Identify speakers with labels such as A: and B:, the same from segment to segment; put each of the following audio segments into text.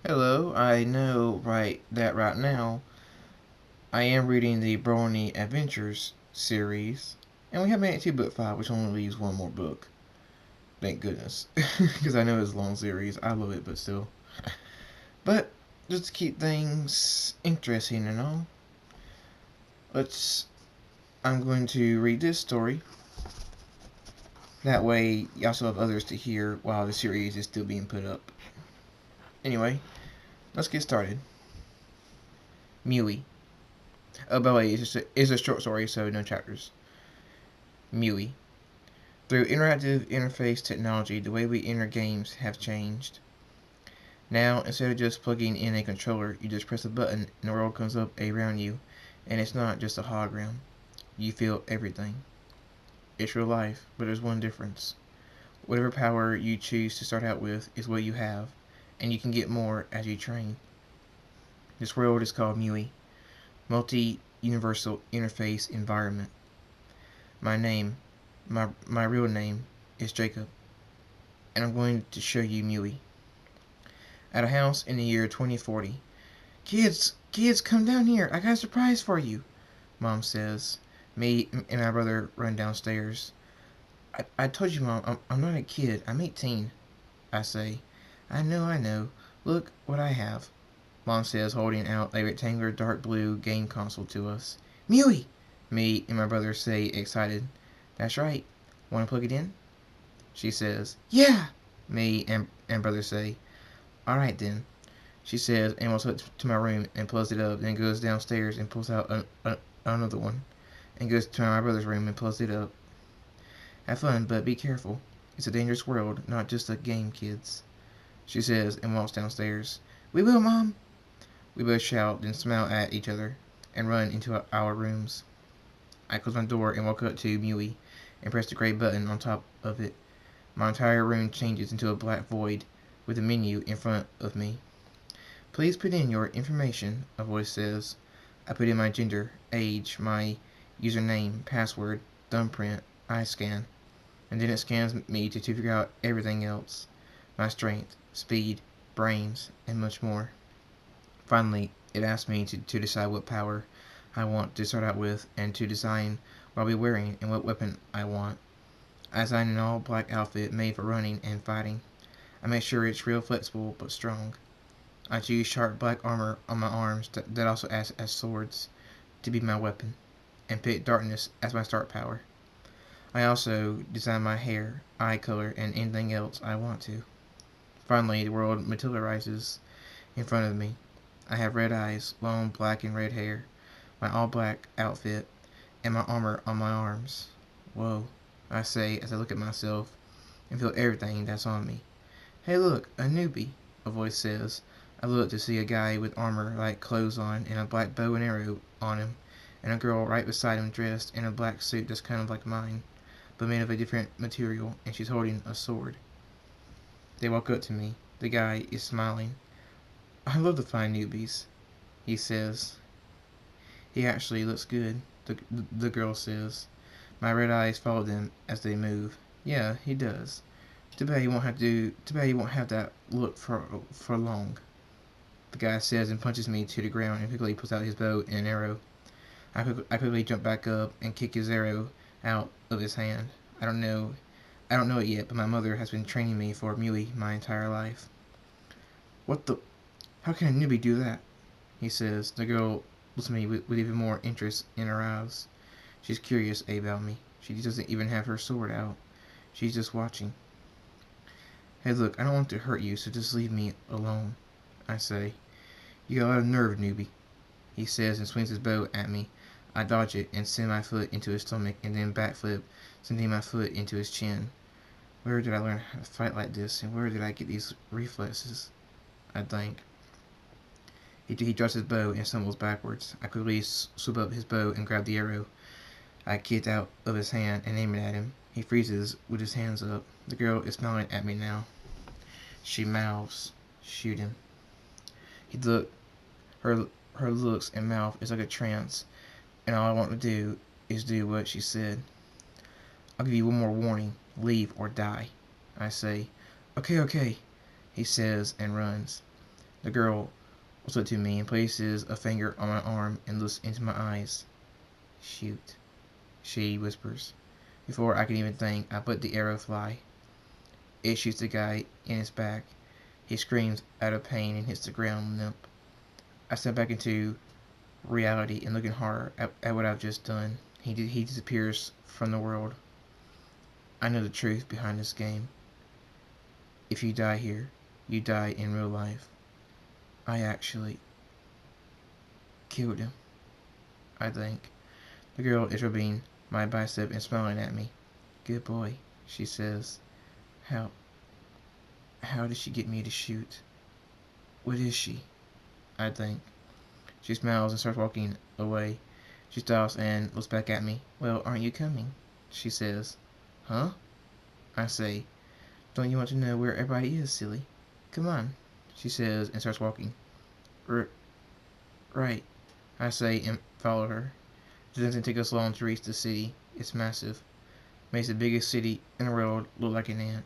A: Hello, I know right now I am reading the Brony Adventures series, and we have made it to book 5, which only leaves one more book. Thank goodness. Because I know it's a long series. I love it, but still. But, just to keep things interesting and all, let's. I'm going to read this story. That way, you also have others to hear while the series is still being put up. Anyway, let's get started. Muie. Oh, by the way, it's a short story, so no chapters. Muie. Through interactive interface technology, the way we enter games have changed. Now, instead of just plugging in a controller, you just press a button and the world comes up around you, and it's not just a hologram. You feel everything. It's real life, but there's one difference. Whatever power you choose to start out with is what you have, and you can get more as you train. This world is called Muie, Multi-Universal Interface Environment. My name, my real name, is Jacob, and I'm going to show you Muie. At a house in the year 2040. Kids, come down here. I got a surprise for you, Mom says. Me and my brother run downstairs. I told you, Mom, I'm not a kid. I'm 18, I say. I know. Look what I have, Mom says, holding out a rectangular dark blue game console to us. Muie! Me and my brother say, excited. That's right. Want to plug it in? She says. Yeah! Me and brother say. Alright then, she says, and walks up to my room and pulls it up, then goes downstairs and pulls out another one, and goes to my brother's room and pulls it up. Have fun, but be careful. It's a dangerous world, not just a game, kids, she says, and walks downstairs. We will, Mom! We both shout, then smile at each other, and run into our rooms. I close my door and walk up to Muie, and press the gray button on top of it. My entire room changes into a black void, with a menu in front of me. Please put in your information, a voice says. I put in my gender, age, my username, password, thumbprint, eye scan, and then it scans me to figure out everything else. My strength, speed, brains, and much more. Finally, it asks me to decide what power I want to start out with and to design what I'll be wearing and what weapon I want. I design an all black outfit made for running and fighting. I make sure it's real flexible but strong. I choose sharp black armor on my arms that also acts as swords to be my weapon, and pick darkness as my start power. I also design my hair, eye color, and anything else I want to. Finally, the world materializes in front of me. I have red eyes, long black and red hair, my all black outfit, and my armor on my arms. Whoa, I say as I look at myself and feel everything that's on me. Hey look, a newbie, a voice says. I look to see a guy with armor-like clothes on and a black bow and arrow on him, and a girl right beside him dressed in a black suit that's kind of like mine, but made of a different material, and she's holding a sword. They walk up to me. The guy is smiling. I love to find newbies, he says. He actually looks good, the girl says. My red eyes follow them as they move. Yeah, he does. Too bad he won't have that look for long, the guy says and punches me to the ground and quickly pulls out his bow and an arrow. I quickly jump back up and kick his arrow out of his hand. I don't know it yet, but my mother has been training me for Muie my entire life. What the? How can a newbie do that? He says. The girl looks at me with even more interest in her eyes. She's curious about me. She doesn't even have her sword out. She's just watching. Hey look, I don't want to hurt you, so just leave me alone, I say. You got a lot of nerve, newbie, he says and swings his bow at me. I dodge it and send my foot into his stomach and then backflip, sending my foot into his chin. Where did I learn how to fight like this, and where did I get these reflexes? I think. He drops his bow and stumbles backwards. I quickly swoop up his bow and grab the arrow I kicked out of his hand and aim it at him. He freezes with his hands up. The girl is smiling at me now. She mouths, "Shoot him." He look her her looks and mouth is like a trance, and all I want to do is do what she said. I'll give you one more warning. Leave or die, I say. Okay, he says and runs. The girl looks up to me and places a finger on my arm and looks into my eyes. Shoot, she whispers. Before I can even think, I let the arrow fly. It shoots the guy in his back. He screams out of pain and hits the ground limp. I step back into reality and look in horror at what I've just done. He disappears from the world. I know the truth behind this game. If you die here, you die in real life. I actually killed him, I think. The girl is rubbing my bicep and smiling at me. Good boy, she says. How did she get me to shoot? What is she? I think. She smiles and starts walking away. She stops and looks back at me. Well, aren't you coming? She says. Huh? I say. Don't you want to know where everybody is, silly? Come on, she says and starts walking. Right, I say and follow her. It doesn't take us long to reach the city. It's massive. Makes the biggest city in the world look like an ant.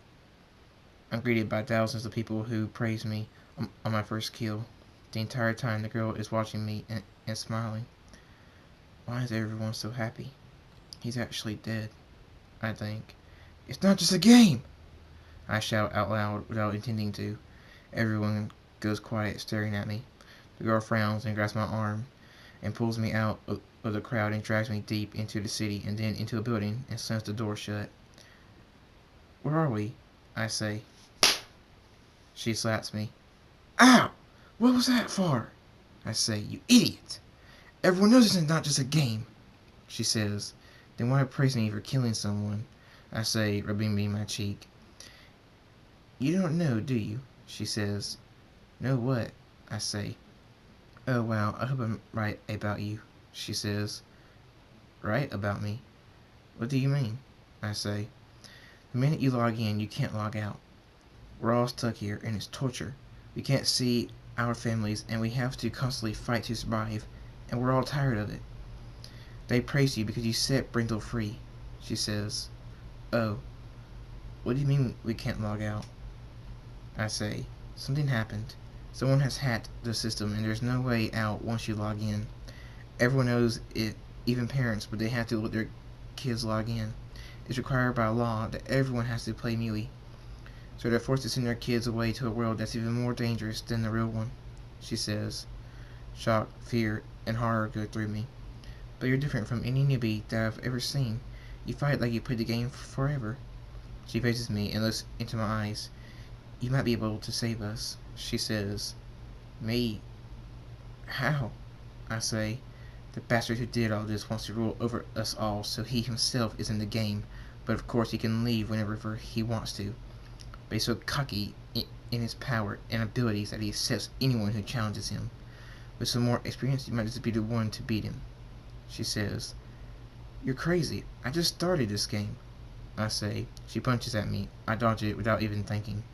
A: I'm greeted by thousands of people who praise me on my first kill. The entire time the girl is watching me and smiling. Why is everyone so happy? He's actually dead, I think. It's not just a game! I shout out loud without intending to. Everyone goes quiet, staring at me. The girl frowns and grabs my arm and pulls me out of the crowd and drags me deep into the city and then into a building and slams the door shut. Where are we? I say. She slaps me. Ow! What was that for? I say, you idiot! Everyone knows this is not just a game. She says, then why praise me for killing someone? I say, rubbing me my cheek. You don't know, do you? She says. Know what? I say. Oh wow, I hope I'm right about you, she says. Right about me? What do you mean? I say. The minute you log in, you can't log out. We're all stuck here, and it's torture. We can't see our families, and we have to constantly fight to survive, and we're all tired of it. They praise you because you set Brindle free, she says. Oh, what do you mean we can't log out? I say, something happened. Someone has hacked the system, and there's no way out once you log in. Everyone knows it, even parents, but they have to let their kids log in. It's required by law that everyone has to play Muie. So they're forced to send their kids away to a world that's even more dangerous than the real one, she says. Shock, fear, and horror go through me. But you're different from any newbie that I've ever seen. You fight like you played the game forever. She faces me and looks into my eyes. You might be able to save us, she says. Me? How? I say. The bastard who did all this wants to rule over us all, so he himself is in the game, but of course he can leave whenever he wants to. But he's so cocky in his power and abilities that he accepts anyone who challenges him. With some more experience, you might just be the one to beat him, she says. You're crazy. I just started this game, I say. She punches at me. I dodge it without even thinking.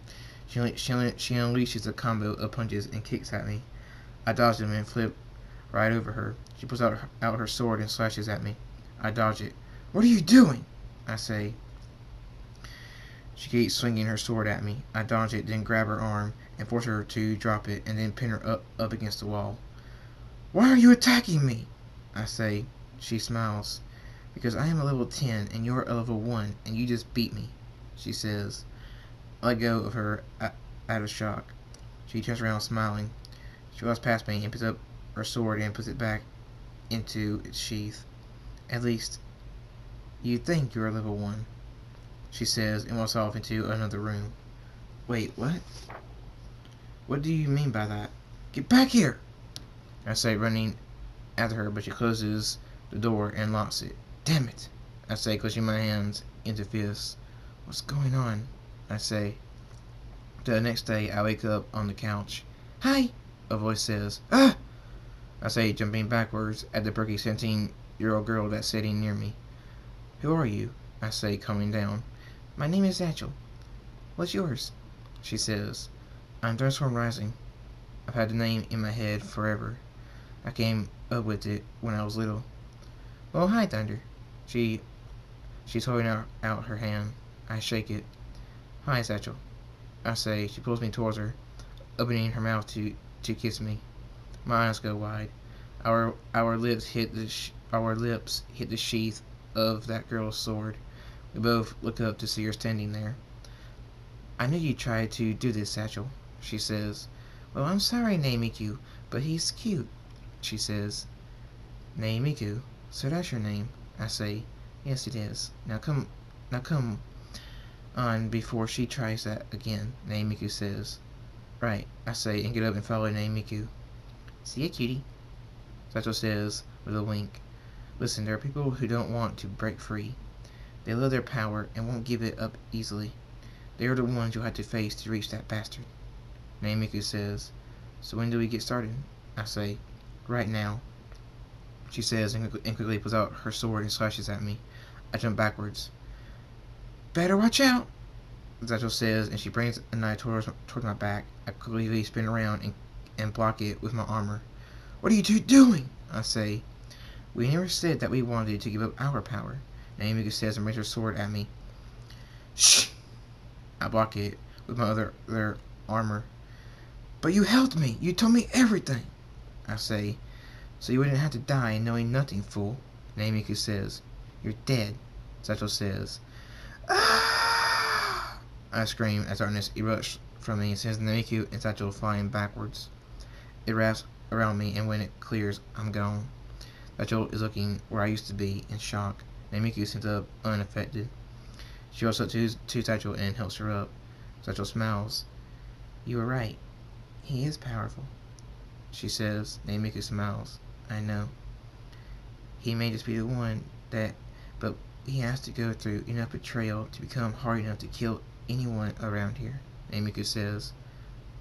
A: She unleashes a combo of punches and kicks at me. I dodge them and flip right over her. She pulls out her sword and slashes at me. I dodge it. What are you doing? I say. She keeps swinging her sword at me. I dodge it, then grab her arm and force her to drop it, and then pin her up against the wall. Why are you attacking me? I say. She smiles. Because I am a level 10 and you're a level 1 and you just beat me, she says. I let go of her out of shock. She turns around smiling. She walks past me and picks up her sword and puts it back into its sheath. At least, you think you're a level 1, she says and walks off into another room. Wait, what? What do you mean by that? Get back here! I say, running after her, but she closes the door and locks it. Damn it! I say, clenching my hands into fists. What's going on? I say. The next day, I wake up on the couch. Hi! A voice says. Ah! I say, jumping backwards at the perky 17-year-old girl that's sitting near me. Who are you? I say, calming down. My name is Satchel. What's yours? She says. I'm Thunderstorm Rising. I've had the name in my head forever. I came up with it when I was little. Well, hi, Thunder. She's holding out her hand. I shake it. Hi, Satchel. I say. She pulls me towards her, opening her mouth to to kiss me. My eyes go wide. Our lips hit the sheath of that girl's sword. We both look up to see her standing there. I knew you'd try to do this, Satchel, she says. Well, I'm sorry, Naimiku, but he's cute, she says. Naimiku? So that's your name, I say. Yes, it is. Now come on before she tries that again, Naimiku says. Right, I say, and get up and follow Naimiku. See ya, cutie, Satchel says with a wink. Listen, there are people who don't want to break free. They love their power and won't give it up easily. They are the ones you'll have to face to reach that bastard. Naimiku says, so when do we get started? I say, right now, she says, and quickly pulls out her sword and slashes at me. I jump backwards. Better watch out, Satchel says, and she brings a knife towards my back. I quickly spin around and block it with my armor. What are you two doing? I say. We never said that we wanted to give up our power, Naimiku says and brings her sword at me. Shh! I block it with my other armor. But you helped me. You told me everything, I say. So you wouldn't have to die knowing nothing, fool, Naimiku says. You're dead, Satchel says. Ah! I scream as darkness erupts from me and sends Naimiku and Satchel flying backwards. It wraps around me, and when it clears, I'm gone. Satchel is looking where I used to be, in shock. Naimiku seems up unaffected. She walks up to Satchel and helps her up. Satchel smiles. You were right. He is powerful, she says. Naimiku smiles. I know. He may just be the one but he has to go through enough betrayal to become hard enough to kill anyone around here, Naimiku says.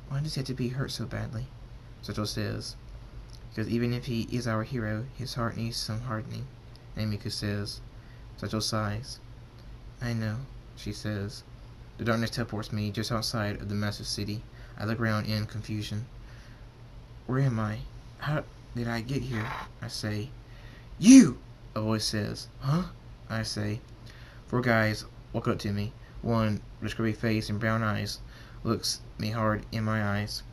A: Why does he have to be hurt so badly? Satchel says. Because even if he is our hero, his heart needs some hardening, Naimiku says. Satchel sighs. I know, she says. The darkness teleports me just outside of the massive city. I look around in confusion. Where am I? How did I get here? I say. You! A voice says. Huh? I say. 4 guys walk up to me. One with a scrubby face and brown eyes looks me hard in my eyes.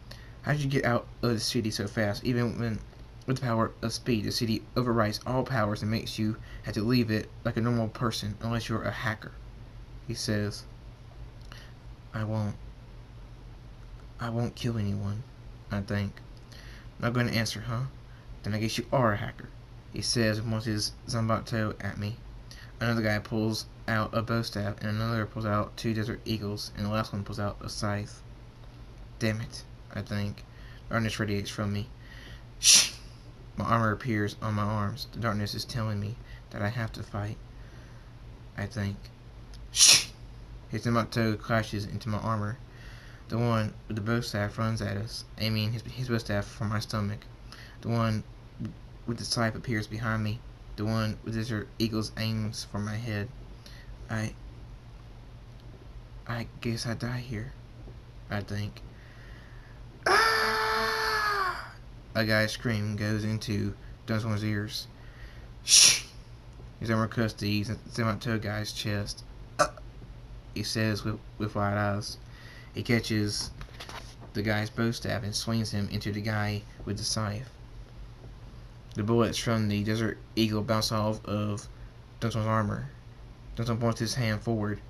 A: How did you get out of the city so fast? Even when with the power of speed, the city overrides all powers and makes you have to leave it like a normal person unless you're a hacker. He says. I won't kill anyone, I think. Not going to answer, huh? Then I guess you are a hacker, he says and points his Zanbato at me. Another guy pulls out a bow staff, and another pulls out 2 desert eagles, and the last one pulls out a scythe. Damn it, I think. Darkness radiates from me. Shh! My armor appears on my arms. The darkness is telling me that I have to fight. I think. Shh! His Zanbato clashes into my armor. The one with the bow staff runs at us, aiming his bow staff for my stomach. The one with the scythe appears behind me. The one with desert eagles aims for my head. I guess I die here, I think. Ah! A guy's scream goes into Dunsmore's ears. Shh! His armor cuts the Zanbato guy's chest. He says with wide eyes. He catches the guy's bow staff and swings him into the guy with the scythe. The bullets from the Desert Eagle bounce off of Dunsmore's armor. Dunsmore points his hand forward.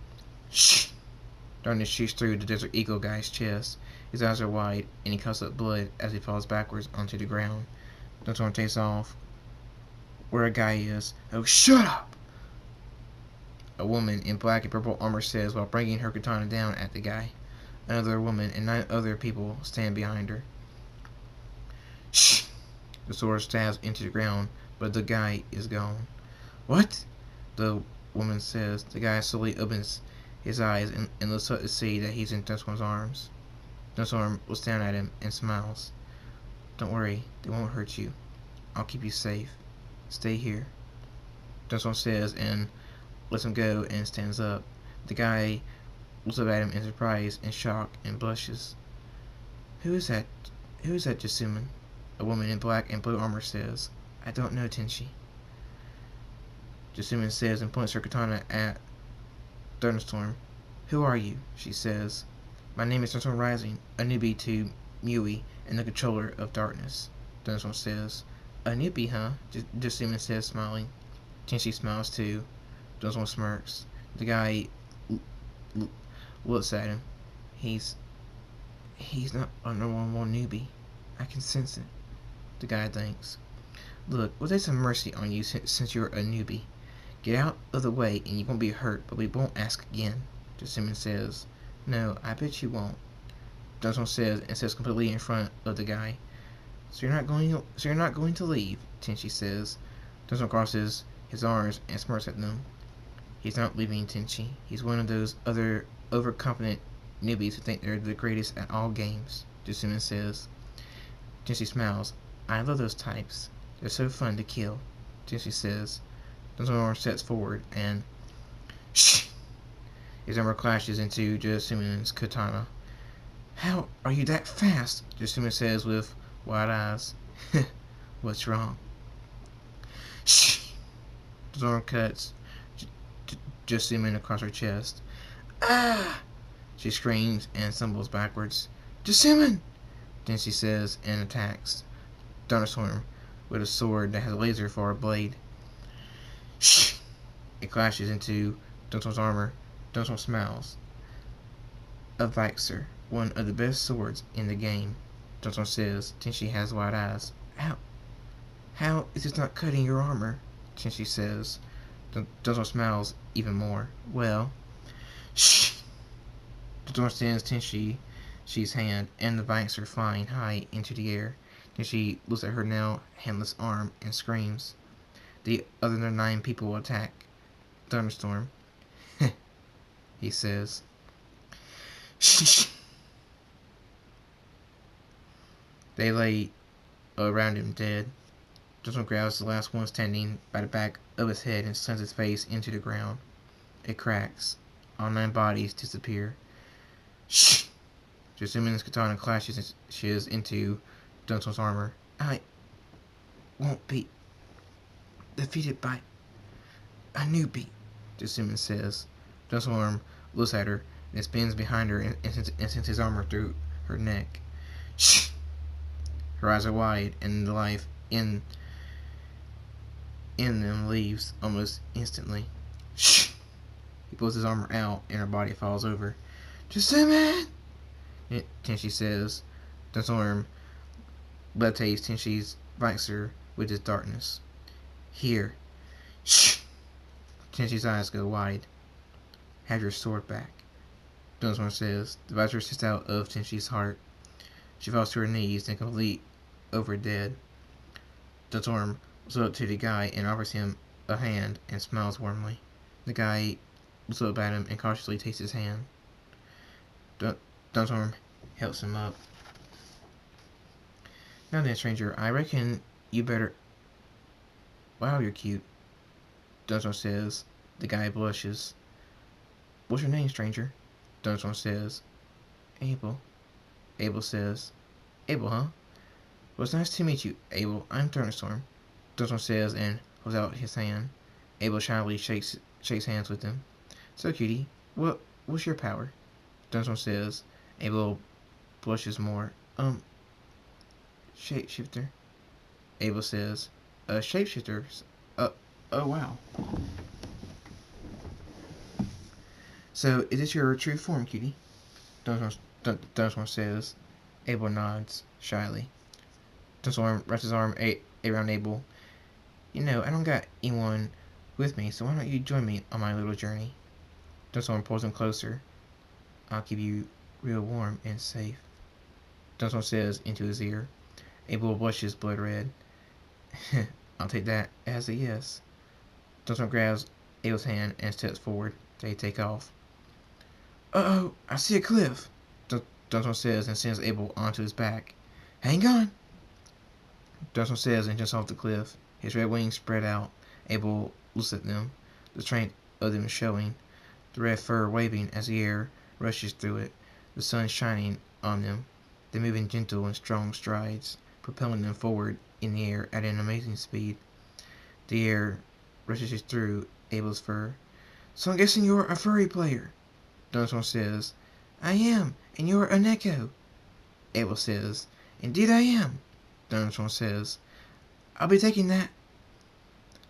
A: Shh! Darkness shoots through the Desert Eagle guy's chest. His eyes are wide, and he coughs up blood as he falls backwards onto the ground. Dunsmore takes off where a guy is. Oh, shut up! A woman in black and purple armor says while bringing her katana down at the guy. Another woman and 9 other people stand behind her. Shh! The sword stabs into the ground, but the guy is gone. What? The woman says. The guy slowly opens his eyes and looks up to see that he's in Dunsmore's arms. Dunsmore looks down at him and smiles. Don't worry, they won't hurt you. I'll keep you safe. Stay here, Dunsmore says and lets him go and stands up. The guy looks up at him in surprise and shock and blushes. Who is that? Who is that, Jasumin? A woman in black and blue armor says. I don't know, Tenshi. Jasumin says and points her katana at Thunderstorm. Who are you? She says. My name is Thunderstorm Rising, a newbie to Muie, and the controller of darkness. Thunderstorm says, "A newbie, huh?" Just says, smiling. Tenchi smiles too. Thunderstorm smirks. The guy looks at him. He's not a normal newbie. I can sense it. The guy thinks. Look, we'll take some mercy on you since you're a newbie. Get out of the way and you won't be hurt, but we won't ask again. Simmons says. No, I bet you won't. Dunstone says and sits completely in front of the guy. So you're not going to leave, Tenchi says. Dunstone crosses his arms and smirks at them. He's not leaving, Tenchi. He's one of those other overconfident newbies who think they're the greatest at all games, Simmons says. Tenchi smiles. I love those types. They're so fun to kill, Tenchi says. Dunstone steps forward and shh! His armor clashes into Simmons' katana. How are you that fast? Simmons says with wide eyes. What's wrong? Shh! Dunstone cuts Simmons across her chest. Ah! She screams and stumbles backwards. Simmons! Then she says and attacks Thunderstorm with a sword that has a laser for a blade. Shh! It clashes into Thunderstorm's armor. Thunderstorm smiles. A Vixer, one of the best swords in the game, Thunderstorm says. Tenchi has wide eyes. How is this not cutting your armor? Tenchi says. Thunderstorm smiles even more. Well, shh! Thunderstorm sends Tenchi's hand and the Vixer flying high into the air. Tenchi looks at her now handless arm and screams. The other 9 people attack Thunderstorm. He says. Shh! They lay around him dead. Thunderstorm grabs the last one standing by the back of his head and slams his face into the ground. It cracks. All 9 bodies disappear. Shh! Simmons' katana clashes into Thunderstorm's armor. I won't be defeated by a newbie, Simmons says. Thunderstorm looks at her and spins behind her and sends his armor through her neck. Shh! Her eyes are wide and the life in them leaves almost instantly. Shh! He pulls his armor out and her body falls over. Simmons! Tenchi says. Thunderstorm levitates Tenchi's Vixer with his darkness. Here. Shh! Tenchi's eyes go wide. Have your sword back, Thunderstorm says. The Vixer sits out of Tenchi's heart. She falls to her knees and completely over dead. Thunderstorm looks up to the guy and offers him a hand and smiles warmly. The guy looks up at him and cautiously takes his hand. Thunderstorm helps him up. Now then, stranger, I reckon you better... Wow, you're cute, Thunderstorm says. The guy blushes. What's your name, stranger? Thunderstorm says. Abel. Abel says. Abel, huh? Well, it's nice to meet you, Abel. I'm Thunderstorm. Thunderstorm says and holds out his hand. Abel shyly shakes hands with him. So, cutie, what's your power? Thunderstorm says. Abel blushes more. Shapeshifter. Abel says. Shapeshifter. Oh, wow. So, is this your true form, cutie? Thunderstorm says. Abel nods, shyly. Thunderstorm wraps his arm around Abel. You know, I don't got anyone with me, so why don't you join me on my little journey? Thunderstorm pulls him closer. I'll keep you real warm and safe, Thunderstorm says into his ear. Abel blushes blood red. I'll take that as a yes. Thunderstorm grabs Abel's hand and steps forward. They take off. Uh-oh, I see a cliff, Thunderstorm says and sends Abel onto his back. Hang on, Thunderstorm says and jumps off the cliff. His red wings spread out. Abel looks at them, the strength of them showing, the red fur waving as the air rushes through it, the sun shining on them. They move in gentle and strong strides, propelling them forward in the air at an amazing speed. The air rushes through Abel's fur. So I'm guessing you're a furry player, Thunderstorm says. I am, and you're a Neko, Abel says, Indeed I am, Thunderstorm says. I'll be taking that.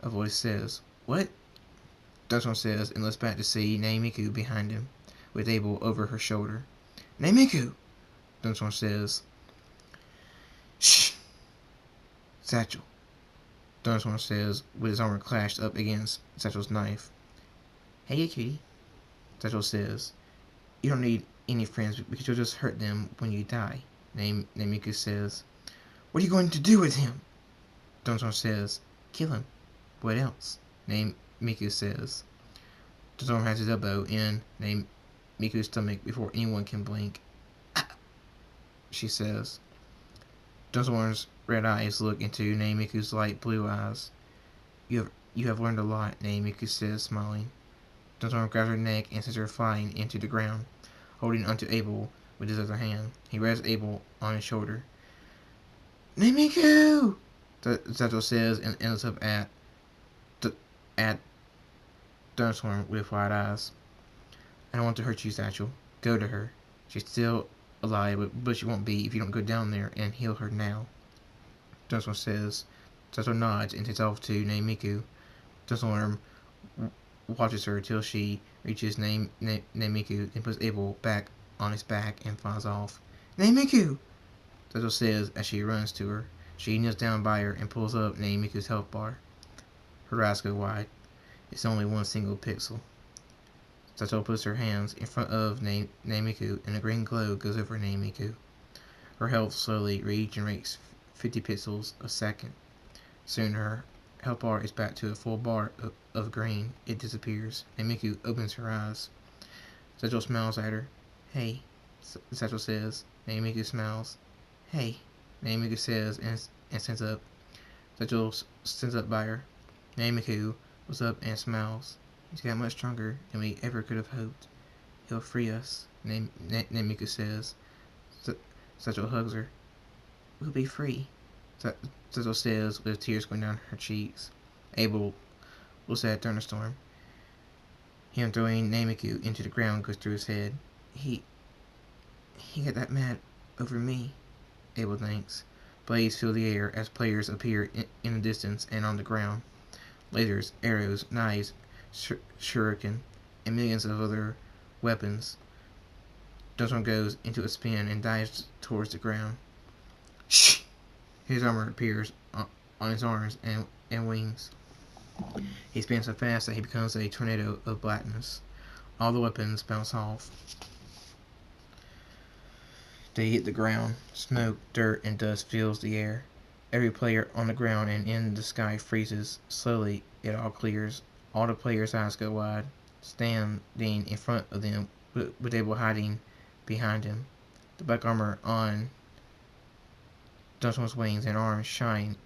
A: A voice says, What? Thunderstorm says, and looks back to see Naimiku behind him, with Abel over her shoulder. Naimiku! Thunderstorm says. Shh! Satchel. Thunderstorm says, with his armor clashed up against Satchel's knife. Hey, cutie. Satchel says, You don't need any friends because you'll just hurt them when you die. Naimiku says, What are you going to do with him? Thunderstorm says, Kill him. What else? Naimiku says. Thunderstorm has his elbow in Naimiku's stomach before anyone can blink. She says. Thunderstorm's red eyes look into Naimiku's light blue eyes. You have learned a lot, Naimiku says, smiling. Thunderstorm grabs her neck and sends her flying into the ground, holding onto Abel with his other hand. He grabs Abel on his shoulder. Naimiku! Satchel says and ends up at Thunderstorm with wide eyes. I don't want to hurt you, Satchel. Go to her. She's still alive, but she won't be if you don't go down there and heal her now. Thunderstorm says. Satchel nods and takes off to Naimiku. Thunderstorm watches her till she reaches Naimiku and puts Abel back on his back and flies off. Naimiku! Satchel says as she runs to her. She kneels down by her and pulls up Naimiku's health bar. Her eyes go wide. It's only one single pixel. Satchel puts her hands in front of Naimiku and a green glow goes over Naimiku. Her health slowly regenerates 50 pixels a second. Soon her health bar is back to a full bar of green. It disappears. Naimiku opens her eyes. Satchel smiles at her. Hey, Satchel says. Naimiku smiles. Hey, Naimiku says and stands up. Satchel stands up by her. Naimiku looks up and smiles. He's got much stronger than we ever could have hoped. He'll free us, Naimiku says. Satchel hugs her. We'll be free, Satchel says with tears going down her cheeks. Abel looks at Thunderstorm. Him throwing Naimiku into the ground goes through his head. He got that mad over me, Abel thinks. Blades fill the air as players appear in the distance and on the ground. Lasers, arrows, knives, shuriken, and millions of other weapons. Thunderstorm goes into a spin and dives towards the ground. Shh! His armor appears on his arms and wings. He spins so fast that he becomes a tornado of blackness. All the weapons bounce off. They hit the ground. Smoke, dirt, and dust fills the air. Every player on the ground and in the sky freezes. Slowly, it all clears. All the players' eyes go wide, standing in front of them with Abel hiding behind him. The black armor on Thunderstorm's wings and arms shine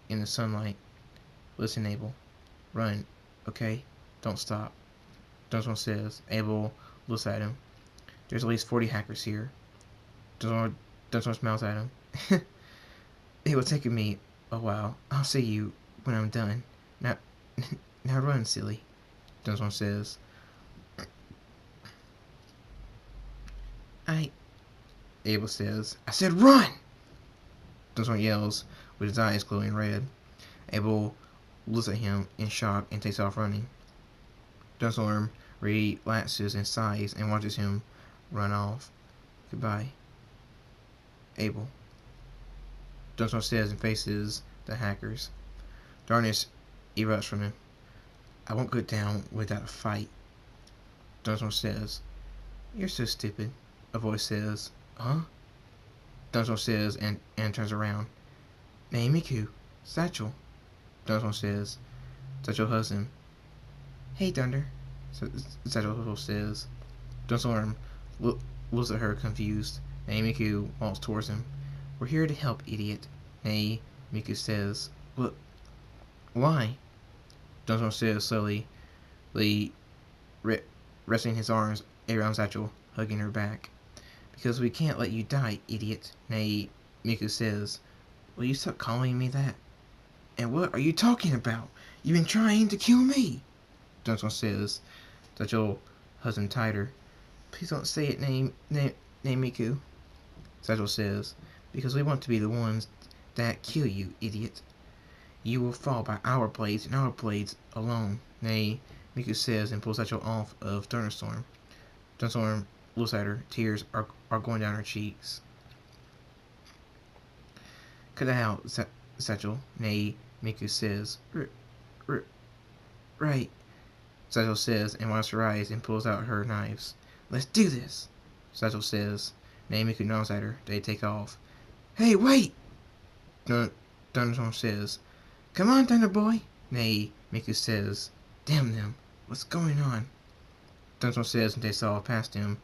A: in the sunlight. Listen, Abel. Run, okay? Don't stop. Thunderstorm says. Abel looks at him. There's at least 40 hackers here. Thunderstorm smiles at him. It will take me a while. I'll see you when I'm done. Now run, silly, Thunderstorm says. Abel says. I said run! Thunderstorm yells with his eyes glowing red. Abel looks at him in shock and takes off running. Thunderstorm relaxes and sighs and watches him run off. Goodbye, Abel, Thunderstorm says and faces the hackers. Darkness erupts from him. I won't go down without a fight, Thunderstorm says. You're so stupid, a voice says. Huh? Thunderstorm says and turns around. Naimiku, Satchel, Thunderstorm says. Satchel hugs him. Hey, Thunder, Satchel says. Thunderstorm looks at her confused. Naimiku walks towards him. We're here to help, idiot, Naimiku says. What? Why? Thunderstorm says slowly, resting his arms around Satchel, hugging her back. Because we can't let you die, idiot, Naimiku says. Will you stop calling me that? And what are you talking about? You've been trying to kill me, Thunderstorm says. Satchel hugs him tighter. Please don't say it, Naimiku, Satchel says. because we want to be the ones that kill you, idiot. You will fall by our blades and our blades alone. Nay, Miku says and pulls Satchel off of Thunderstorm. Thunderstorm looks at her. Tears are going down her cheeks. Cut it out, Satchel. Nay, Miku says. Right, Satchel says and wipes her eyes and pulls out her knives. Let's do this, Satchel says. Nay, Miku nods at her. They take off. Hey, wait! Thunderstorm says. Come on, Thunder Boy. Nay, Miku says. Damn them. What's going on? Thunderstorm says and they saw past him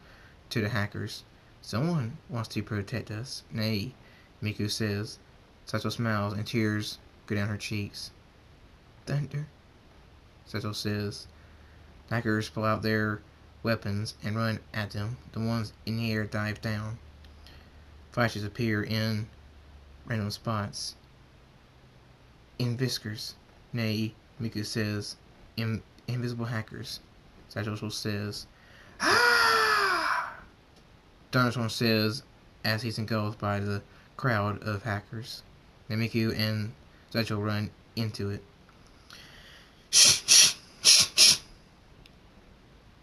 A: to the hackers. Someone wants to protect us. Nay, Miku says. Satchel smiles and tears go down her cheeks. Thunder, Satchel says. The hackers pull out their weapons and run at them. The ones in the air dive down. Flashes appear in random spots. In whiskers. Nay, Miku says. Invisible hackers. Satchel says. Ah! Thunderstorm says as he's engulfed by the crowd of hackers. Then Miku and Satchel run into it.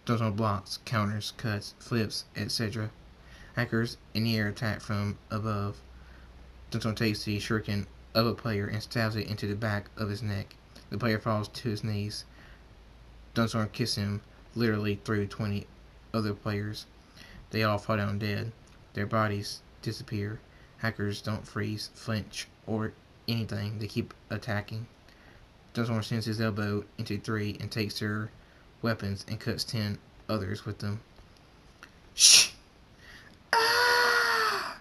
A: Thunderstorm blocks, counters, cuts, flips, etc. Hackers in the air attack from above. Thunderstorm takes the shuriken of a player and stabs it into the back of his neck. The player falls to his knees. Thunderstorm kisses him literally through 20 other players. They all fall down dead. Their bodies disappear. Hackers don't freeze, flinch, or anything. They keep attacking. Thunderstorm sends his elbow into 3 and takes their weapons and cuts 10 others with them. Shh! Ah!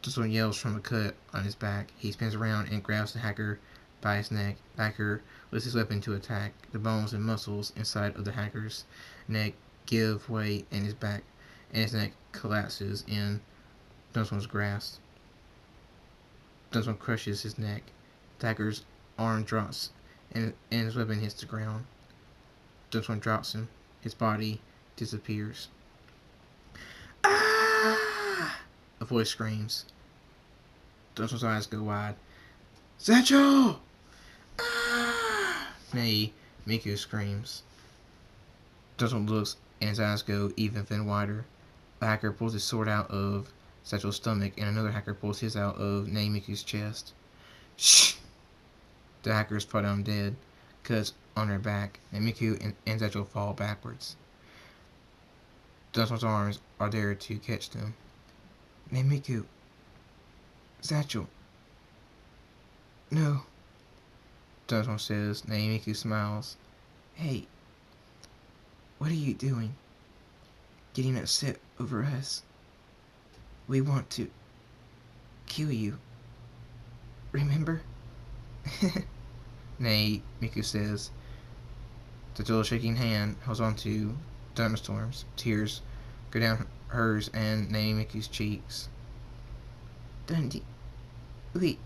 A: Thunderstorm yells from a cut on his back. He spins around and grabs the hacker by his neck. The hacker lifts his weapon to attack. The bones and muscles inside of the hacker's neck give way and his back and his neck collapses in Thunderstorm's grasp. Thunderstorm crushes his neck. The hacker's arm drops and his weapon hits the ground. Thunderstorm drops him. His body disappears. Ah! A voice screams. Thunderstorm's eyes go wide. Satchel! Ah! Nay, Miku screams. Thunderstorm looks and his eyes go even thin wider. The hacker pulls his sword out of Satchel's stomach and another hacker pulls his out of Nay Miku's chest. Shh! The hackers fall down dead, cuts on their back, and Miku and Satchel fall backwards. Thunderstorm's arms are there to catch them. Nay Miku. Satchel. No. Thunderstorm says. Nay Miku smiles. Hey. What are you doing? Getting upset over us? We want to kill you. Remember? Nay, Miku says. Satchel's shaking hand holds on to Thunderstorm's. Tears go down hers and Nay Miku's cheeks. Dundee, we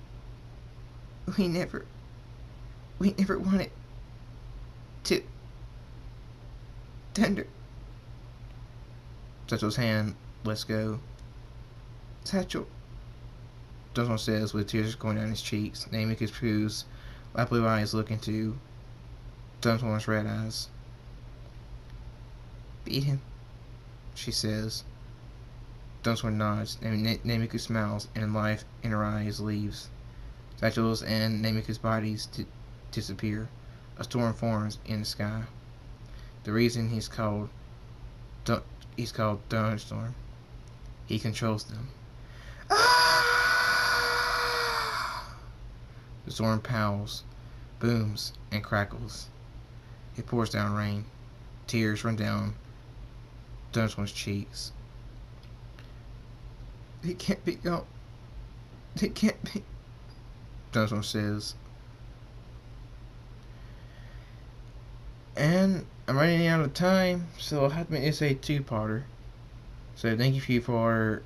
A: never wanted to. Thunder. Satchel's hand lets go. Satchel, Thunderstorm says with tears going down his cheeks. Nay Miku's poo's light blue eyes look into Thunderstorm's red eyes. Beat him, she says. Thunderstorm nods, and Nay Miku smiles, and life in her eyes leaves. Satchel's and Nay Miku's bodies disappear. A storm forms in the sky. The reason he's called Thunderstorm. He controls them. Ah! The storm pows, booms, and crackles. It pours down rain. Tears run down Thunderstorm's cheeks. It can't be gone. It can't be. Thunderstorm says. And I'm running out of time, so I'll have to make this a two-parter. So thank you for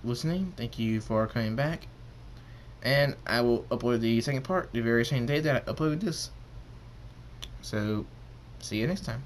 A: listening. Thank you for coming back. And I will upload the second part the very same day that I uploaded this. So see you next time.